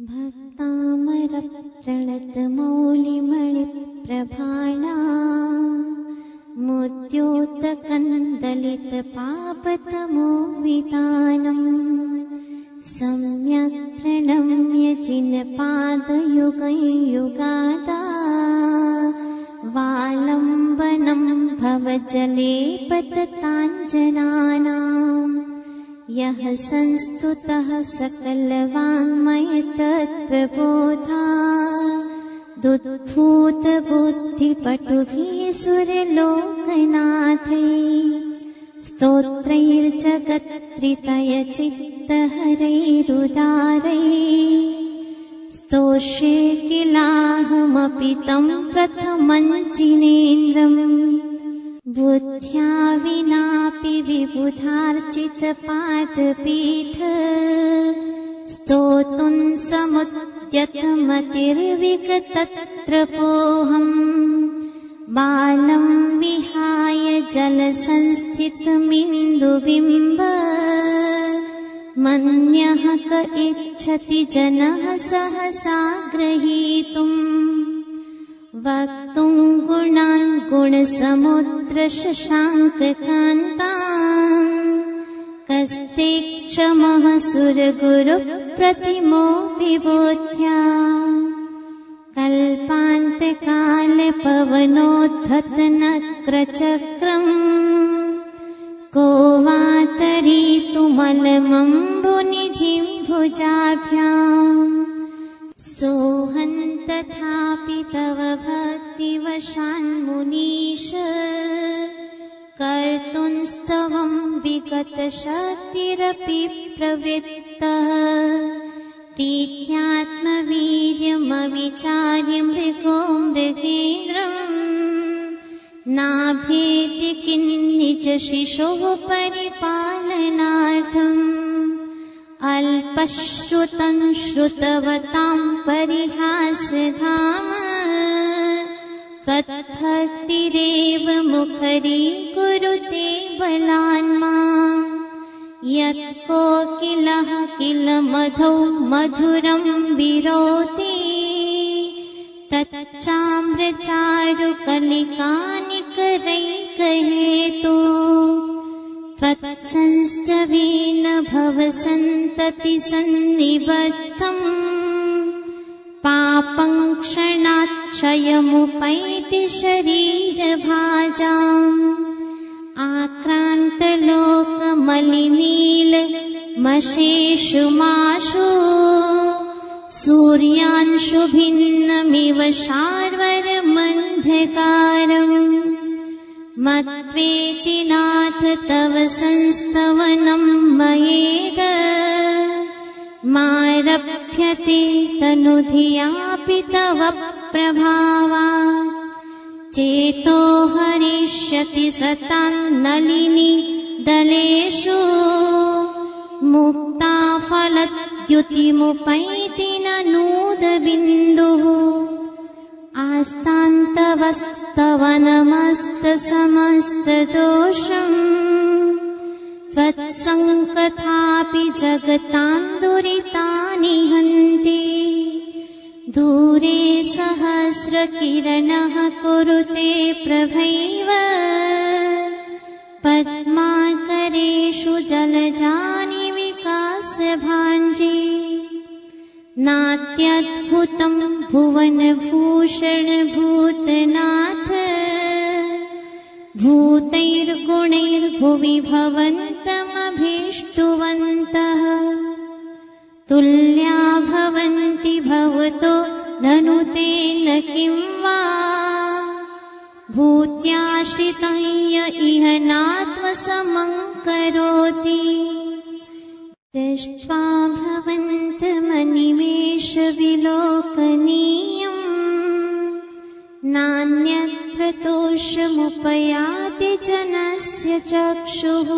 भक्तामरप्रणतमौलिमणिप्रभाणा मुद्योतकन्दलितपापतमोवितानम् सम्यक् प्रणम्य जिनपादयुगयुगादा वालम्बनं भवजले पतताञ्जनानाम् यः संस्तुतः सकलवाङ्मयतत्त्वबोधा दुद्भूतबुद्धिपटुभिः सुरलोकनाथैः स्तोत्रैर्जगत्त्रितयचित्तहरैरुदारैः स्तोष्ये किलाहमपि तं प्रथमं जिनेन्द्रम् बुद्ध्या विनापि विबुधार्चितपादपीठ स्तोतुं समुद्यतमतिर्विगतत्रपोऽहम् बालं विहाय जलसंस्थितमिन्दुबिम्ब मन्यः क इच्छति जनः सहसा ग्रहीतुम् वक्तुं गुणान् गुणसमुद्रशशाङ्ककान्तान् कस्ते क्षमः सुरगुरुप्रतिमो विबोध्या कल्पान्तकाले पवनोद्धतनक्रचक्रम् को वातरीतुमलमम्बुनिधिं भुजाभ्याम् सोऽहं तथापि तव भक्तिवशान्मुनीश कर्तुंस्तवं विगतशक्तिरपि प्रवृत्तः प्रीत्यात्मवीर्यमविचार्य मृगो मृगेन्द्रम् नाभेति किन्निजशिशोः परिपालनार्थम् अल्पश्रुतं श्रुतवतां परिहासधाम त्वद्भक्तिरेव मुखरीकुरुते बलान्माम् यत्कोकिलः किल मधौ मधुरं विरोति तच्चाम्रचारुकलिकानिकरैकहेतु त्वत्संस्तवेन भवसन्ततिसन्निबद्धम् पापं क्षणात् क्षयमुपैति शरीरभाजाम् आक्रान्तलोकमलिनीलमशेषुमाशु सूर्यांशुभिन्नमिव शार्वरमन्धकारम् मत्वेति नाथ तव संस्तवनं मयेद मारभ्यते तनुधियापि तव प्रभावात् चेतो हरिष्यति सतां नलिनी दलेषु मुक्ता फलद्युतिमुपैति ननूदबिन्दुः आस्तान्तवस्तवनमस्तसमस्तदोषम् त्वत्सङ्कथापि जगतां दुरितानि हन्ति दूरे सहस्रकिरणः कुरुते प्रभैव पद्माकरेषु जलजानि विकास्य भाण्जी नात्यद्भुतं भुवनभूषणभूतनाथ भूतैर्गुणैर्भुवि भवन्तमभीष्टुवन्तः तुल्या भवन्ति भवतो ननु तेन किं वा भूत्याश्रितं य इह नात्मसमं करोति दृष्ट्वा भवन्तमनिमेषविलोकनीयम् नान्यत्र तोषमुपयाति जनस्य चक्षुः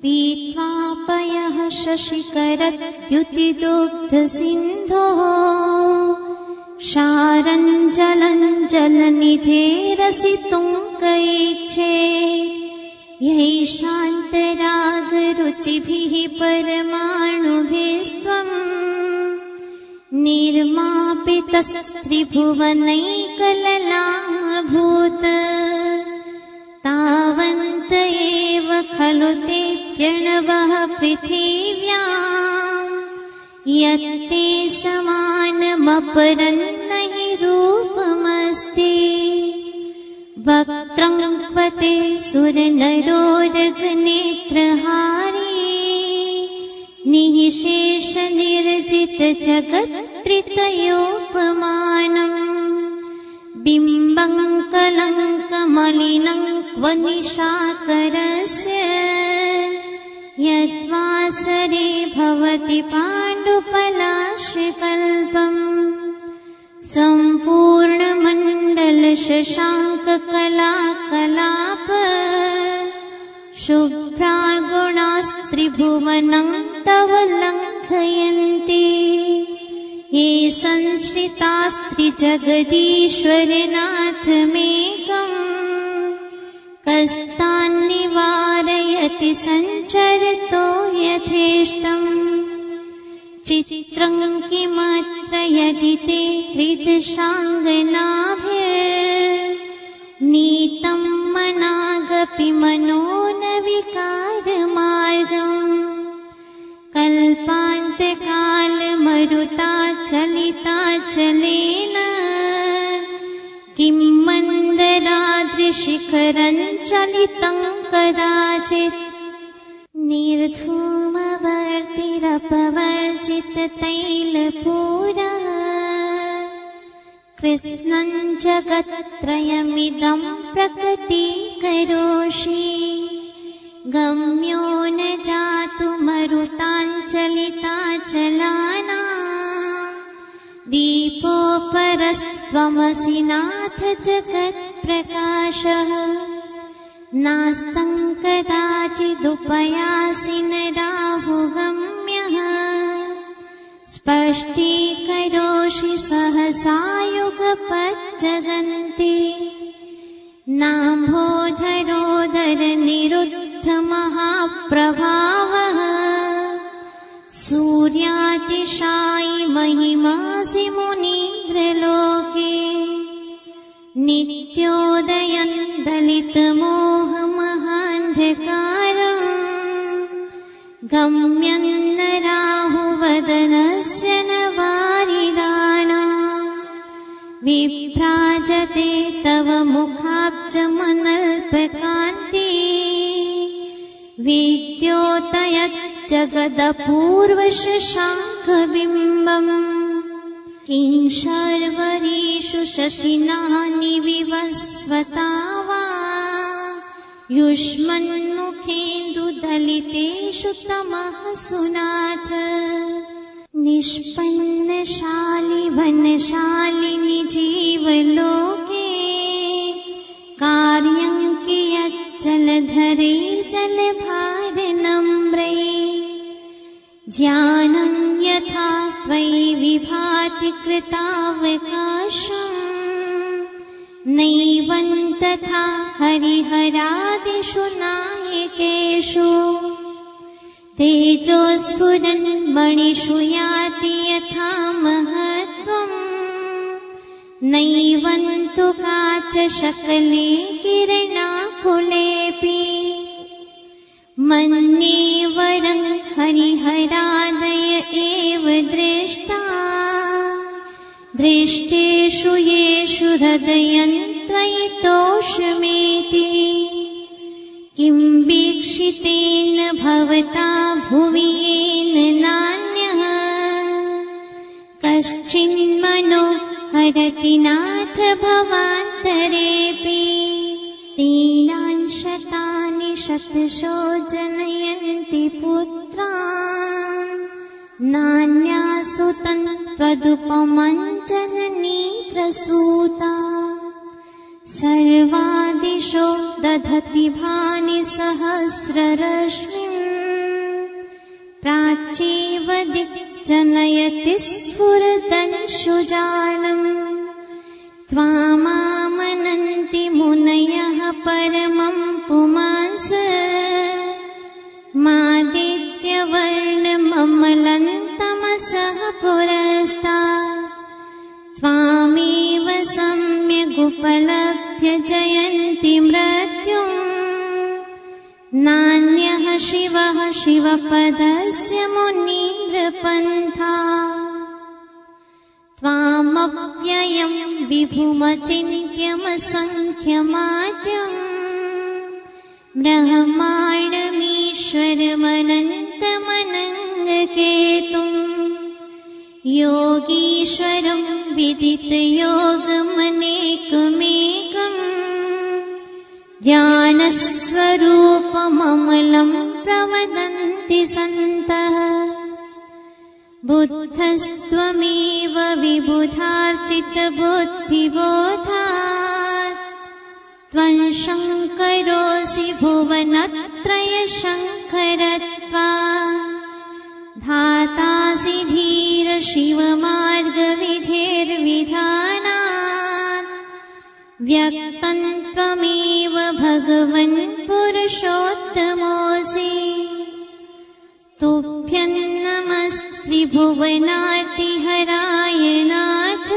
पीत्वा पयः शशिकरद्युतिदुग्धसिन्धोः शारञ्जलञ्जलनिधेरसितुं कैक्षे यैषान्तरागरुचिभिः परमाणुभिस्त्वम् निर्मापितस्त्रिभुवनैकललाभूत तावन्त एव खलु ते प्रणवः पृथिव्याम् यत्ते समानमपरं नहि रूपमस्ति वक्त्रं क्वते सुरनरोरगनेत्रहारी निःशेष निर्जित जगत्त्रितयोपमानम् बिम्बं कलङ्कमलिनं क्व निशाकरस्य यद्वासरे भवति पाण्डुपलाशकल्पम् सम्पूर्णमण्डलशशाङ्ककलाकलाप शुभ्रागुणास्त्रिभुवनं तव लङ्घयन्ति ये संश्रितास्त्रिजगदीश्वरनाथमेकम् कस्तान्निवारयति सञ्चरतो यथेष्टम् चित्रं किमत्र यदि ते हृदशाङ्गनाभिर्नीतं मनागपि मनो न विकारमार्गम् कल्पान्तकालमरुताचलिताचलेन किं मन्दराद्रिशिखरं चलितं कदाचित् निर्धूमवर्तिरपवर्जिततैलपूरः कृत्स्नं जगत्त्रयमिदं प्रकटीकरोषि गम्यो न जातु मरुताञ्चलिताचलानां दीपोपरस्त्वमसि नाथ जगत्प्रकाशः नास्तं कदाचिदुपयासि न राहुगम्यः स्पष्टीकरोषि सहसायुगपज्जगन्ति नाम्भोधरोदरनिरुद्धमहाप्रभावः सूर्यातिशायि महिमासि मुनीन्द्रलोके नित्योदयं दलितमोहमहान्धकारम् गम्यं न राहुवदनस्य न वारिदानाम् विभ्राजते तव मुखाब्जमनल्पकान्ति विद्योतयज्जगदपूर्वशशाङ्खबिम्बम् किं शर्वरीषु शशिना निविवस्वता वा युष्मन्मुखेन्दुदलितेषु तमः सुनाथ निष्पन्नशालि वनशालिनि जीवलोके कार्यं कियज्जलधरे जलभारनम्रे ज्ञानं यथा त्वयि विभाति कृतावकाशम् नैवं तथा हरिहरादिषु नायकेषु तेजोस्फुरन् मणिषु याति यथा महत्त्वम् नैवं तु काचशकले किरणाकुलेऽपि मन्ये वरं हरिहरादय एव दृष्टा दृष्टेषु येषु हृदयं त्वयि तोषमेति किं वीक्षितेन भवता भुवि येन नान्यः कश्चिन्मनो हरति नाथ भवान्तरेऽपि तीनान् शतानि शतशो जनयन्ति पुत्रान् नान्यासु त्वदुपमं जननी प्रसूता सर्वादिशो दधति भानि सहस्ररश्मिम् प्राच्येव दिग्जनयति स्फुरदंशुजालम् त्वामामनन्ति मुनयः परमं पुमांस मादित्यवर्णममलं तमसः पुरस्तात् उपलभ्य जयन्ति मृत्युम् नान्यः शिवः शिवपदस्य मुनीन्द्रपन्था त्वामप्ययं विभुमचिन्त्यमसङ्ख्यमाद्यम् ब्रह्माण्डमीश्वरमनन्तमनङ्गकेतुम् योगीश्वरं विदितयोगमनेकमेकम् ज्ञानस्वरूपममलं प्रवदन्ति सन्तः बुद्धस्त्वमेव विबुधार्चितबुद्धिबोधात् त्वं शङ्करोऽसि भुवनत्रयशङ्करत्वात् धातासि धीर शिवमार्गविधिर्विधानात् व्यक्तं त्वमेव भगवन् पुरुषोत्तमोऽसि तुभ्यं नमस्त्रिभुवनार्तिहराय नाथ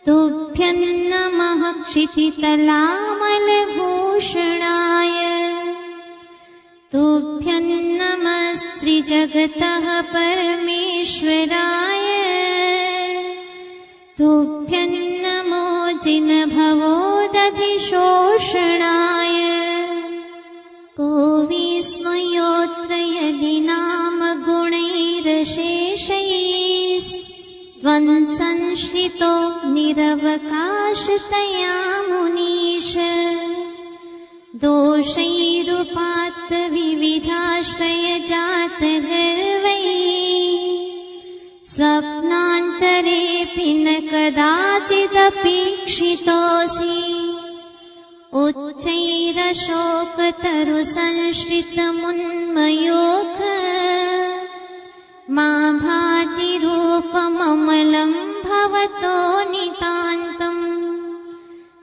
तुभ्यं नमः क्षितितलामलभूषणाय तुभ्यं नमस्त्रिजगतः परमेश्वराय तुभ्यं नमो जिनभवोदधिशोषणाय को विस्मयोऽत्र यदि नाम गुणैरशेषैस्त्वं संश्रितो निरवकाशतया मुनीश दोषैरुपात्तविविधाश्रयजातगर्वैः स्वप्नान्तरेऽपि न कदाचिदपीक्षितोऽसि उच्चैरशोकतरुसंश्रितमुन्मयोऽख मा भाति रूपममलं भवतो नितान्तम्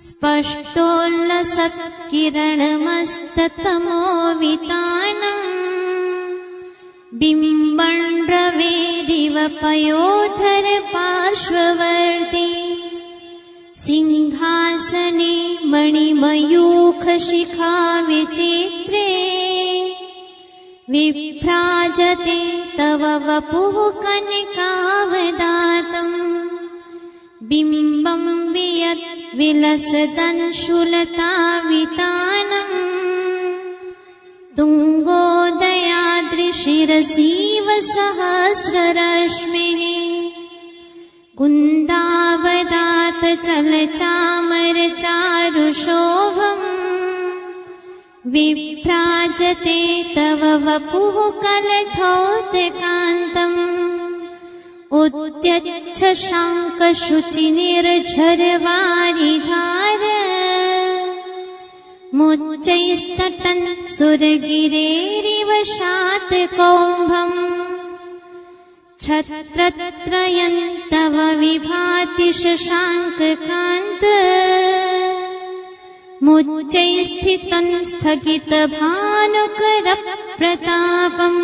स्पष्टोल्लसत्किरणमस्ततमो वितानम् बिम्बं रवेरिव पयोधर पार्श्ववर्ती सिंहासने मणिमयूखशिखा विचित्रे विभ्राजते तव वपुः कनकावदातम् बिम्बं वियत् विलसदंशुलतावितानम् तुङ्गोदयाद्रिशिरसीव सहस्ररश्मिः कुन्दावदात चलचामरचारुशोभम् विभ्राजते तव वपुः कलथोत्कान्तम् उद्यच्छ शाङ्कशुचिनिर्झरवारिधार मुच्चैस्तटन् सुरगिरेरिव शातकौम्भम् छत्रत्रयं तव विभाति शशाङ्ककान्त मुच्चैस्थितं स्थगितभानुकरप्रतापम्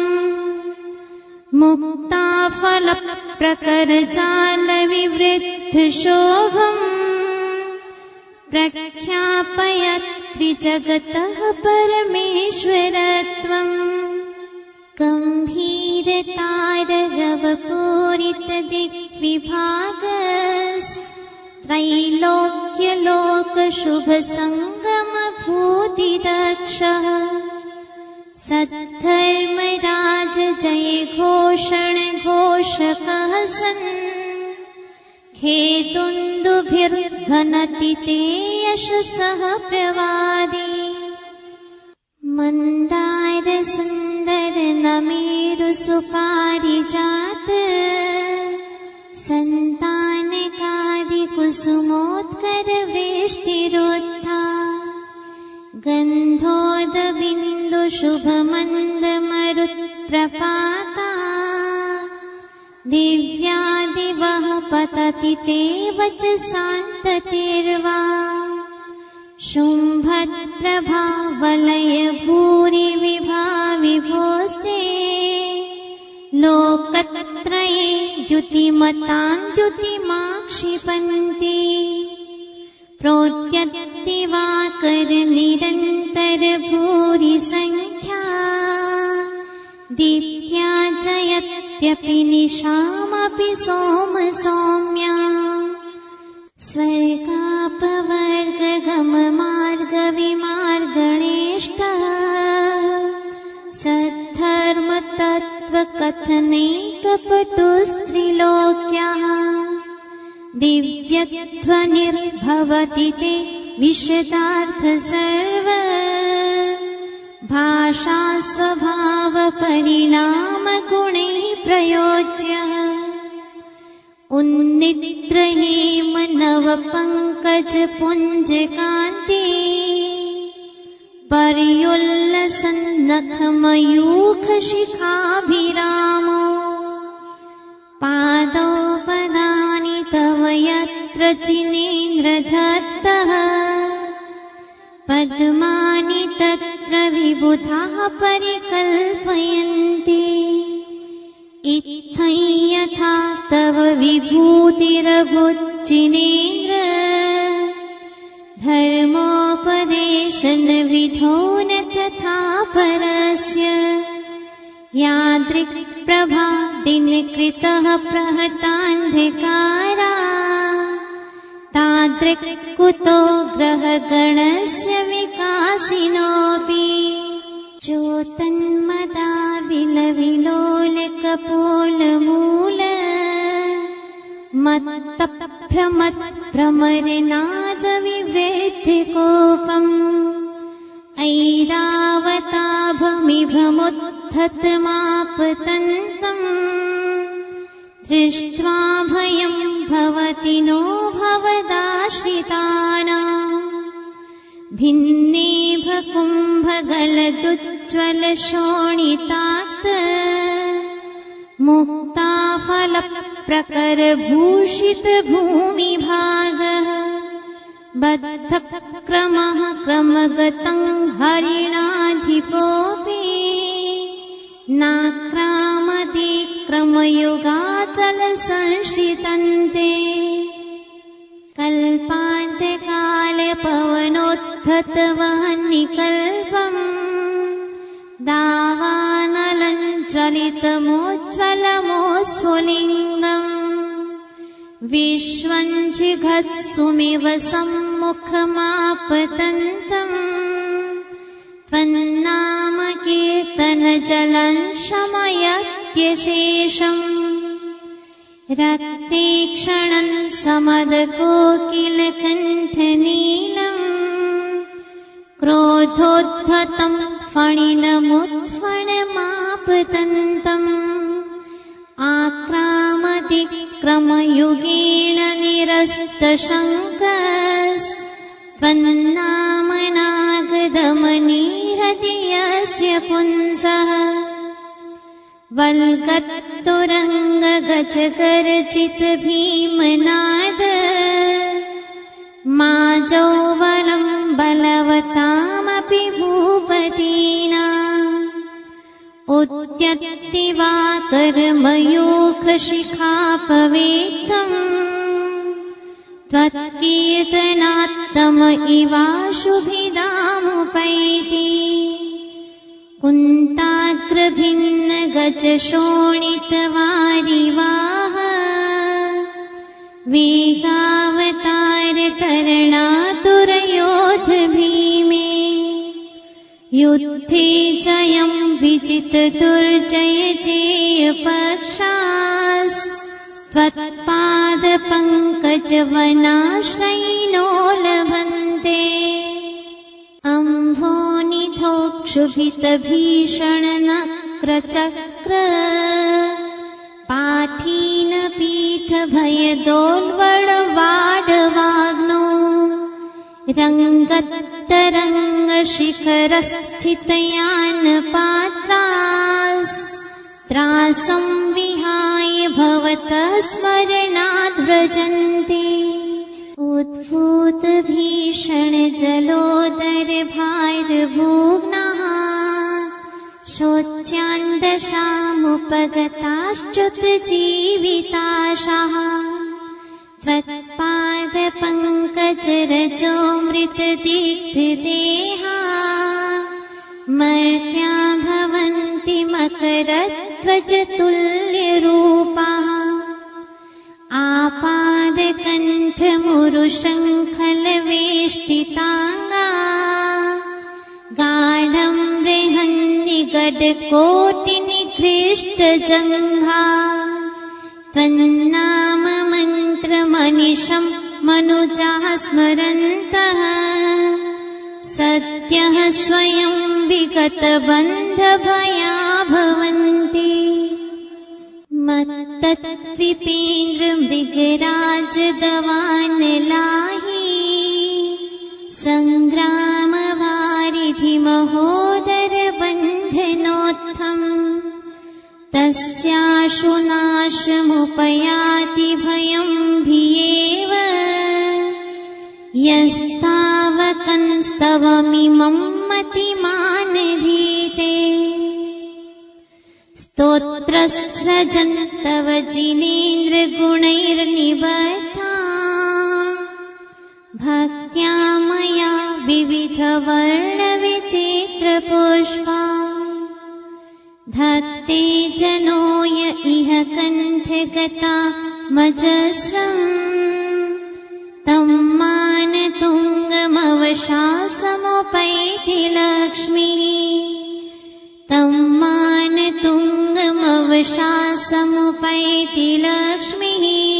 मुक्ताफलप्रकरजालविवृद्धशोभम् प्रख्यापयत्रिजगतः परमेश्वरत्वम् गम्भीरतारवपूरितदिग्विभागस्त्रैलोक्यलोकशुभसङ्गमभूतिदक्षः सद्धर्मराज जय घोषण घोषकः सन् खेतुन्दुभिर्ध्वनति ते यशसः प्रवादी मन्दार सुन्दर नमेरु सुपारिजात सन्तानकादि कुसुमोत्कर वृष्टिरोत्था गन्धोदबिन्दु शुभमन्दमरुत्प्रपाता दिव्यादिवः पतति ते वचसान्ततिर्वा शुम्भप्रभावलय भूरि विभाविभोस्ते लोकत्रये द्युतिमतां द्युतिमाक्षिपन्ति प्रोद्यत्तिवाकर निरन्तर भूरि संख्या दीप्त्या जयत्यपि निशामपि सोम सौम्या स्वर्गापवर्गगममार्गविमार्गणेष्टः सद्धर्मतत्त्वकथनैकपटुस्त्रिलोक्यः दिव्यध्वनिर्भवति ते विशदार्थ सर्व भाषा स्वभाव परिणाम गुणैः प्रयोज्यः उन्निद्र हेम नव पंकज पुंज कान्ति पर्युल्लसन्नख मयूख शिखाभिरामो पादौ पदानि तव यत्र चिनेन्द्रदत्तः पद्मानि तत्र विबुधाः परिकल्पयन्ति इत्थं यथा तव विभूतिरभुच्चिनेन्द्र धर्मोपदेशन विधो न तथा परस्य यादृक् प्रभा दिनकृतः प्रहतान्धकारा तादृक् कुतो ग्रहगणस्य विकासिनोऽपि चोतन्मदा विलविलोलकपोलमूल मत्तभ्रमत्प्रमरनादविवृद्धिकोपम् ऐरावताभमिभमुत्थतमापतन्तम् दृष्ट्वा भयं भवति नो भवदाश्रितानाम् भिन्नेभकुम्भगलदुज्ज्वलशोणितात् मुक्ताफलप्रकरभूषितभूमिभागः बद्धक्रमः क्रमगतं हरिणाधिपोऽपि नाक्रामतिक्रमयुगाचलसंश्रितन्ते कल्पान्त्यकालपवनोत्थतवह्निकल्पम् दावानलं ज्वलितमोज्ज्वलमोस्फुलिङ्गम् विश्वं जिघत्सुमिव सम्मुखमापतन्तम् त्वन्नाम कीर्तनजलं शमयत्यशेषम् रक्ते क्षणं समदकोकिलकण्ठनीलम् क्रोधोद्धतं फणिनमुत्फणमापतन्तम् आक्रामतिक्रमयुगेण निरस्तशङ्कस्त्वन्नामनागदमनीरति पुंसः वल्गत्तुरङ्गगजगर्जित भीमनाद माजौवनं बलवतामपि भूपतीनाम् उद्यत्तिवाकरमयूखशिखापवेत्तम् त्वत्कीर्तनात्तम इवाशुभिदामुपैति कुन्ताग्रभिन्नगजशोणितवारिवाह वेगावतारतरणातुरयोध भीमे युद्धे जयं विजितदुर्जय जेयपक्षास्त्वत्पादपङ्कजवनाश्रयिनो लभन्ते अम्भोनिधोक्षुभितभीषणनक्रचक्र पाठीनपीठभयदोल्वळवाडवाग्नो रङ्गत्तरङ्गशिखरस्थितयानपात्रास्त्रासं विहाय भवतः स्मरणाद् व्रजन्ते उद्भूतभीषणजलोदरभारभूग्नः शोच्यान्दशामुपगताश्च्युतजीविताशाः त्वत्पादपङ्कज सचरजोऽमृतदिग्धदेहा मर्त्या भवन्ति मकरध्वजतुल्यरूपाः आपादकण्ठमुरुशङ्खलवेष्टिताङ्गा गाढं बृहन्निगडकोटिनिकृष्टजङ्घा त्वन्नाम मन्त्रमनिशं मनुजाः स्मरन्तः सद्यः स्वयं विगतबन्धभया भवन्ति मत्तत्विपेन्द्रमृगराजदवानलाहि सङ्ग्रामवारिधिमहोदरबन्धनोत्थम् तस्याशुनाशमुपयाति भयं भियेव यस्तावकंस्तवमिमं मतिमानधीते स्तोत्रस्रजन्तव जिनेन्द्रगुणैर्निबद्धाम् भक्त्या मया विविधवर्णविचित्रपुष्पा धत्ते जनो य इह कण्ठगता मजस्रम् तं मानतुङ्गमवशासमुपैति लक्ष्मीः तं मानतुङ्गमवशासमुपैति लक्ष्मीः